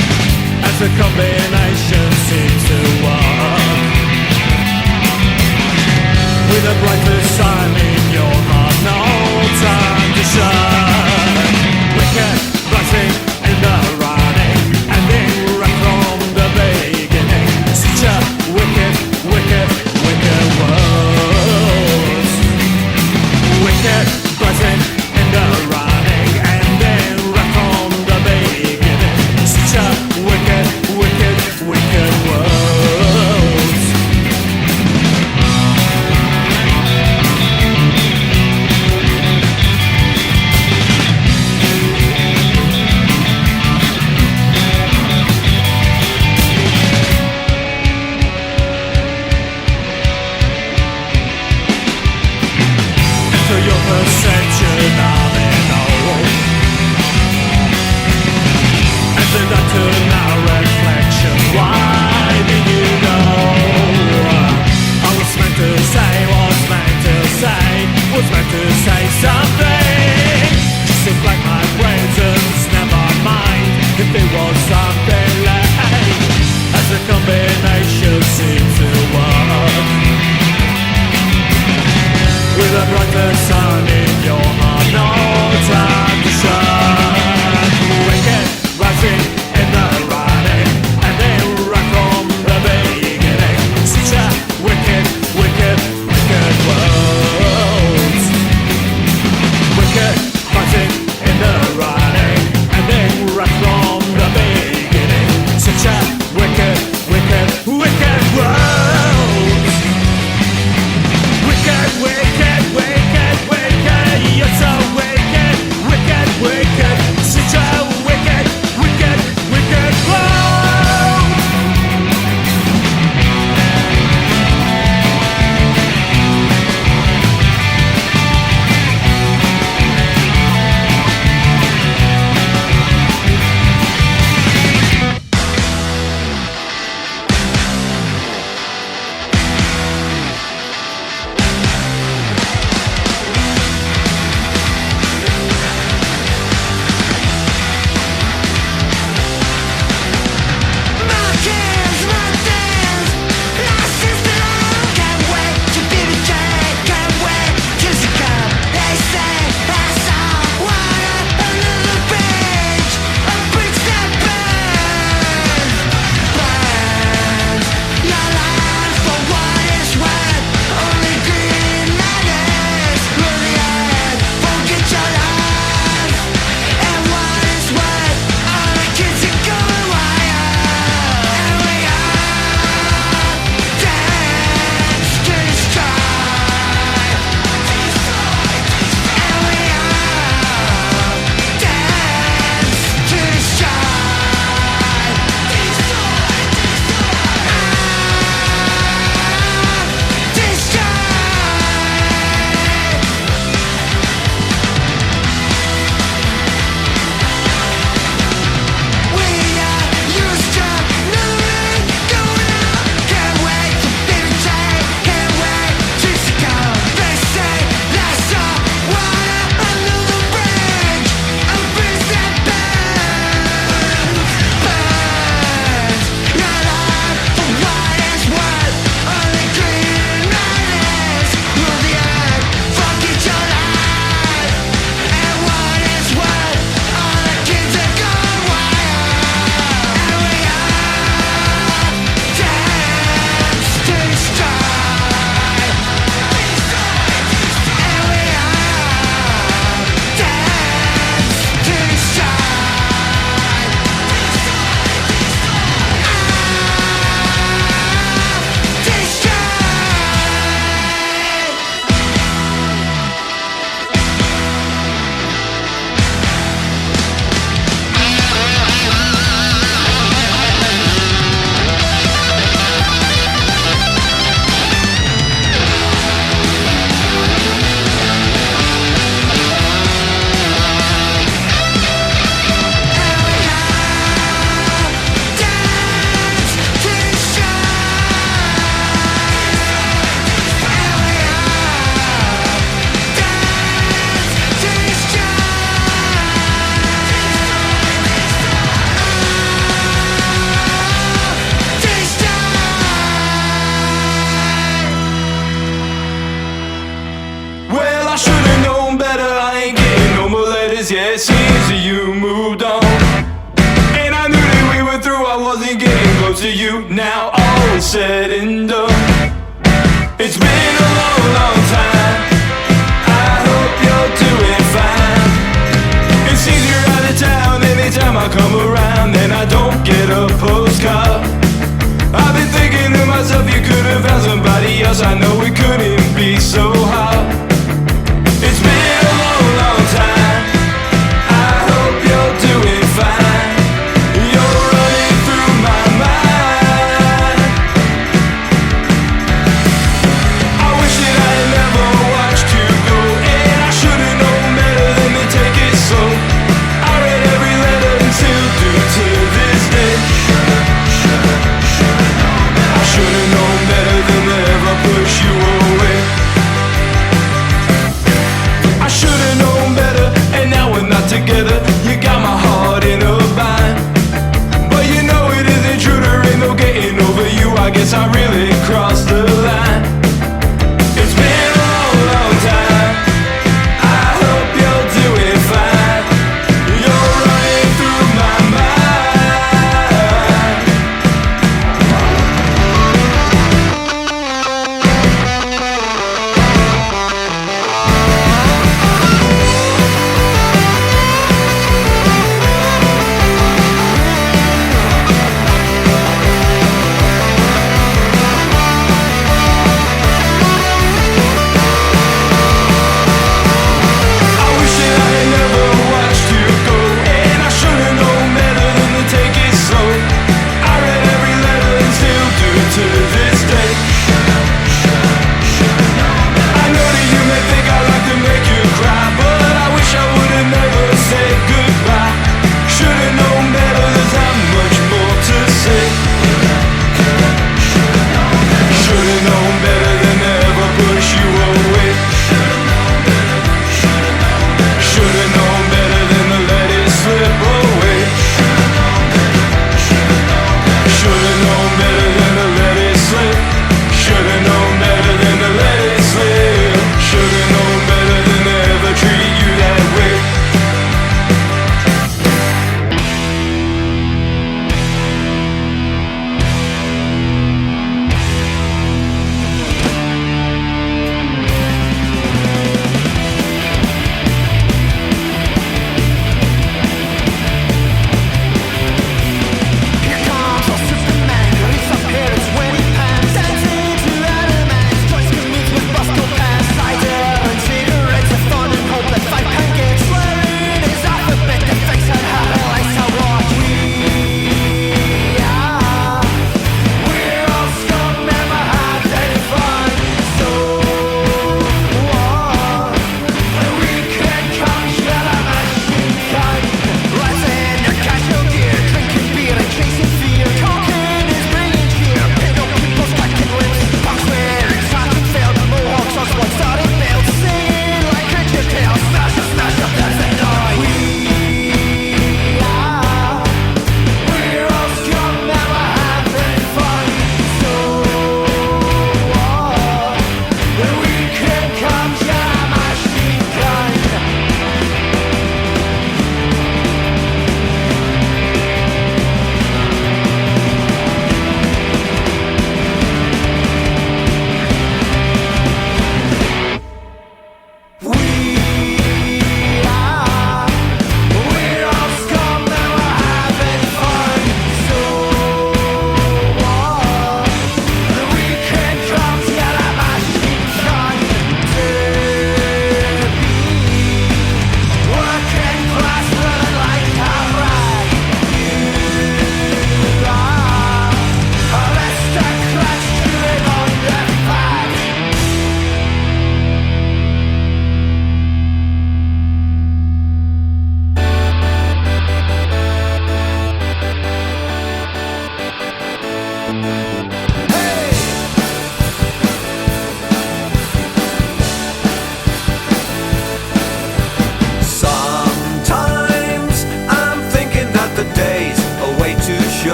As a combination seems to work. With a brighter sun in your heart, no time to shine. Wicked, rising in the running, and then right from the beginning. Such a wicked, wicked, wicked world. Wicked, rising in the running, and then right from the beginning. Such a wicked, wicked, wicked world. To your perception, I'm in awe. As the doctor, now reflection, why did you go? I was meant to say, was meant to say, was meant to say something. Just seems like my presence, never mind if it was something like. As a combination seems to work. With a brighter sun in your heart, no time to shine. Wicked, rising in the running, and then right from the beginning. Such a wicked, wicked, wicked world. Wicked, rising in the running, and then right from the beginning. Such a wicked, wicked, wicked world. Wicked, wicked, wicked, wicked, you're so wicked, I should've known better. I ain't getting no more letters. Yeah, it seems that you moved on. And I knew that we were through. I wasn't getting close to you. Now all is said and done. It's been a long, long time. I hope you're doing fine. It seems you're out of town. Anytime I come around, then I don't get a postcard. I've been thinking to myself, you could have found somebody else. I know it couldn't be so hard. It's been a long, long time. I hope you're doing fine. You're running through my mind.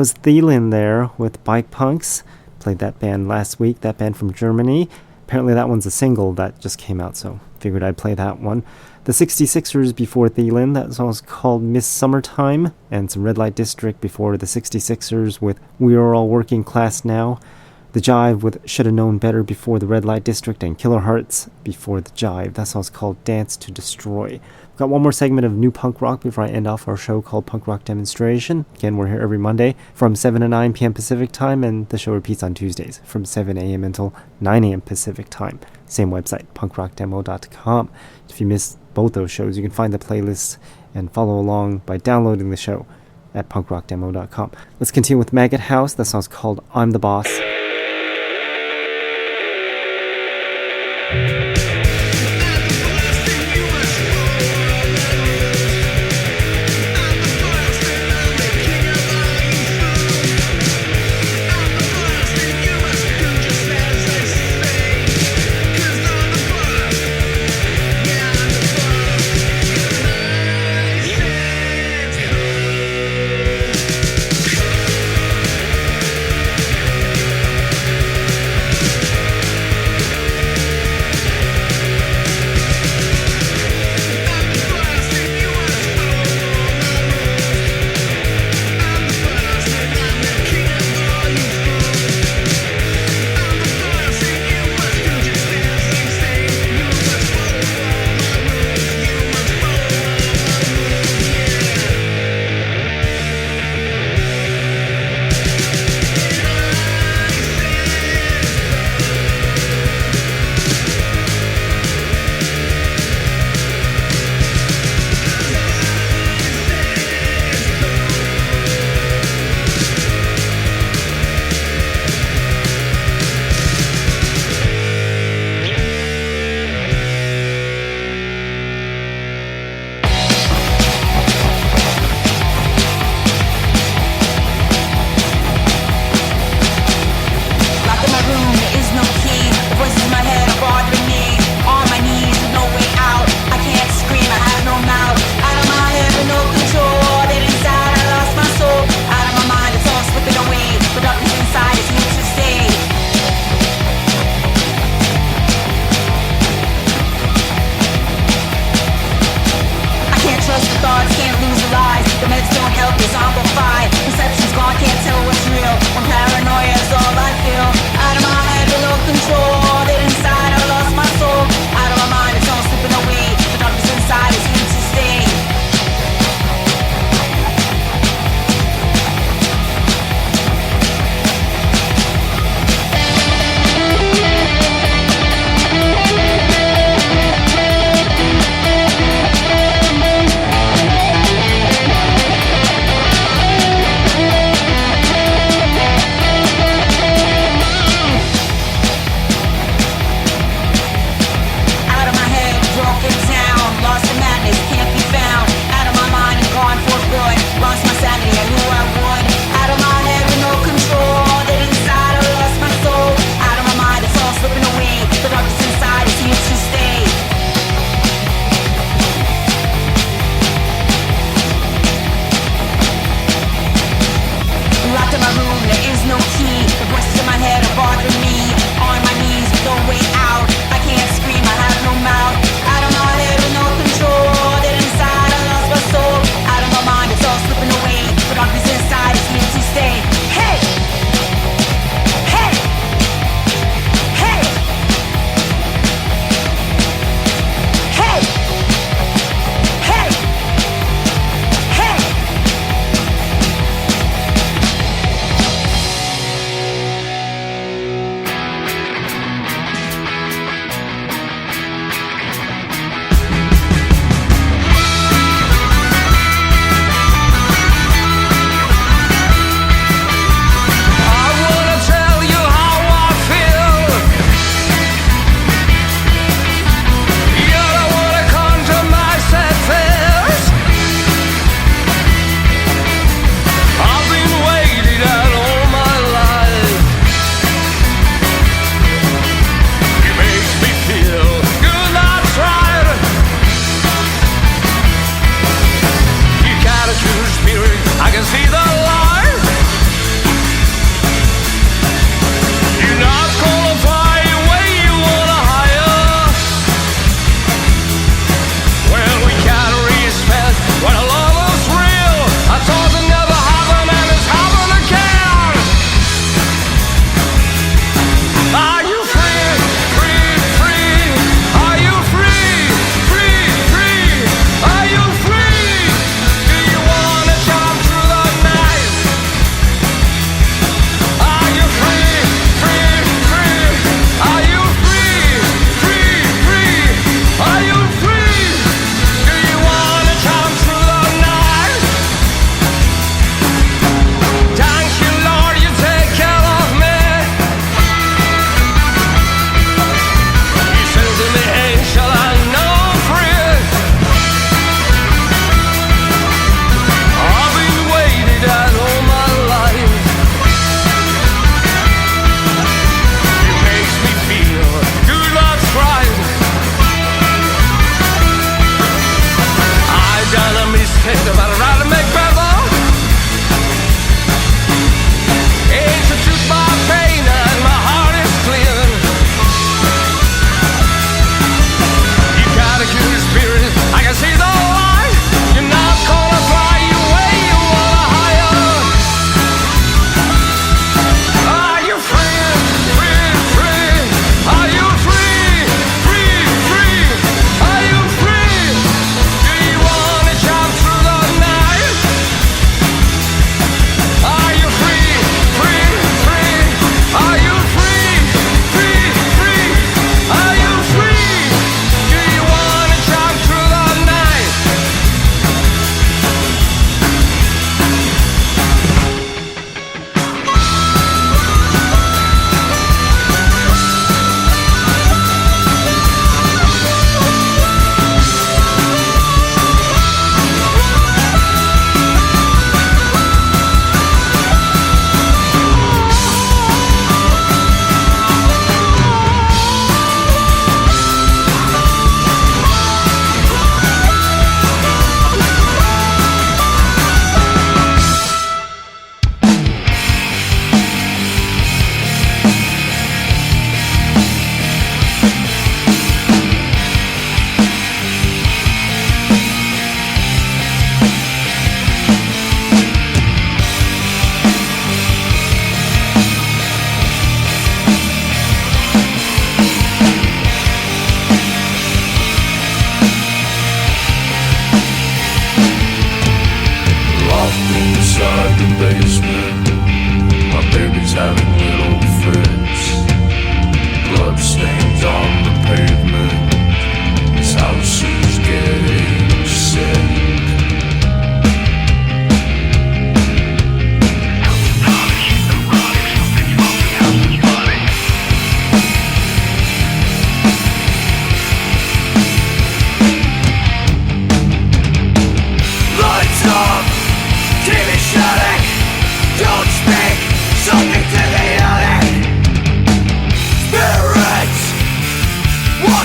was Thielen there with Bike Punks. Played that band last week, that band from Germany. Apparently that one's a single that just came out, so figured I'd play that one. The 66ers before Thielen, that song was called Miss Summertime, and some Red Light District before the 66ers with We Are All Working Class Now. The Jive with Shoulda Known Better before the Red Light District, and Killer Hearts before the Jive. That song's called Dance to Destroy. We've got one more segment of new punk rock before I end off our show called Punk Rock Demonstration. Again, we're here every Monday from 7 to 9 p.m. Pacific Time, and the show repeats on Tuesdays from 7 a.m. until 9 a.m. Pacific Time. Same website, punkrockdemo.com. If you missed both those shows, you can find the playlists and follow along by downloading the show at punkrockdemo.com. Let's continue with Maggot House. That song's called I'm the Boss.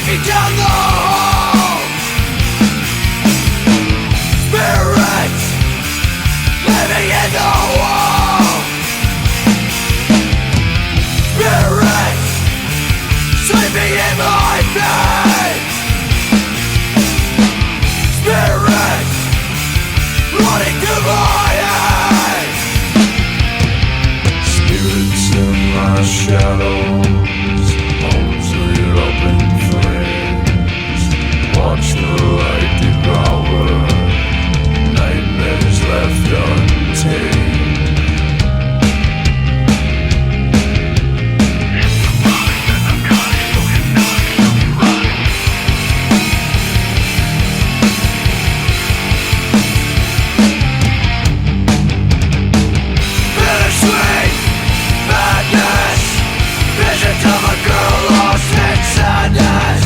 walking down the hall. Spirits living in the wall. Spirits sleeping in my bed. Spirits running through my head. Spirits in my shadows, homes lit up in flames. Watch the light devour nightmares left untamed. Bittersweet madness, visions of a girl lost in sadness.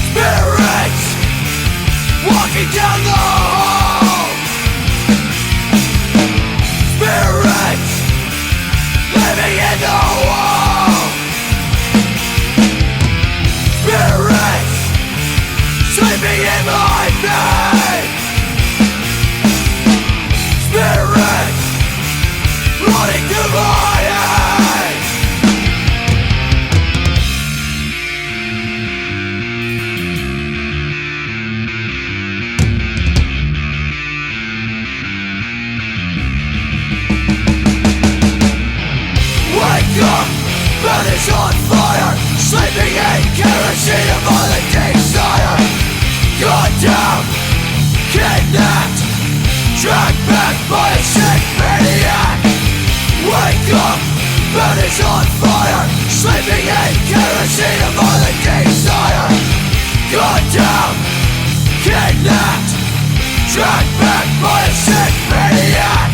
Spirits walking down the hall. Spirits living in the wall. Spirits sleeping in my bed. Spirits running through my head. Wake up, bed is on fire. Sleeping in kerosene of all the desire. Goddamn, kidnapped, dragged back by a sick maniac. Wake up, bed is on fire. Sleeping in kerosene of all the desire. Goddamn, kidnapped, dragged back by a sick maniac.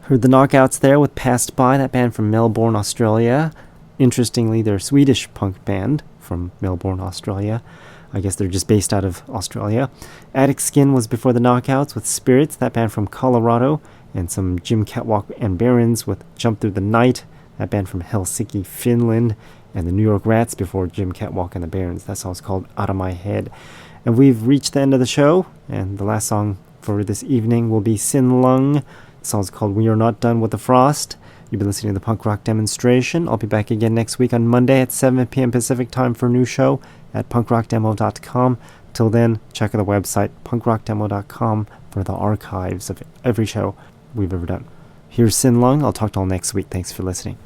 Heard the Knockouts there with Passed By, that band from Melbourne, Australia. Interestingly, they're a Swedish punk band from Melbourne, Australia. I guess they're just based out of Australia. Attic Skin was before the Knockouts with Spirits, that band from Colorado. And some Jim Catwalk and Barons with Jump Through the Night, that band from Helsinki, Finland, and the New York Rats before Jim Catwalk and the Barons. That song's called Out of My Head. And we've reached the end of the show, and the last song for this evening will be Sin Lung. The song's called We Are Not Done with the Frost. You've been listening to the Punk Rock Demonstration. I'll be back again next week on Monday at 7 p.m. Pacific time for a new show at punkrockdemo.com. Till then, check out the website punkrockdemo.com for the archives of every show we've ever done. Here's Sin Lung. I'll talk to you all next week. Thanks for listening.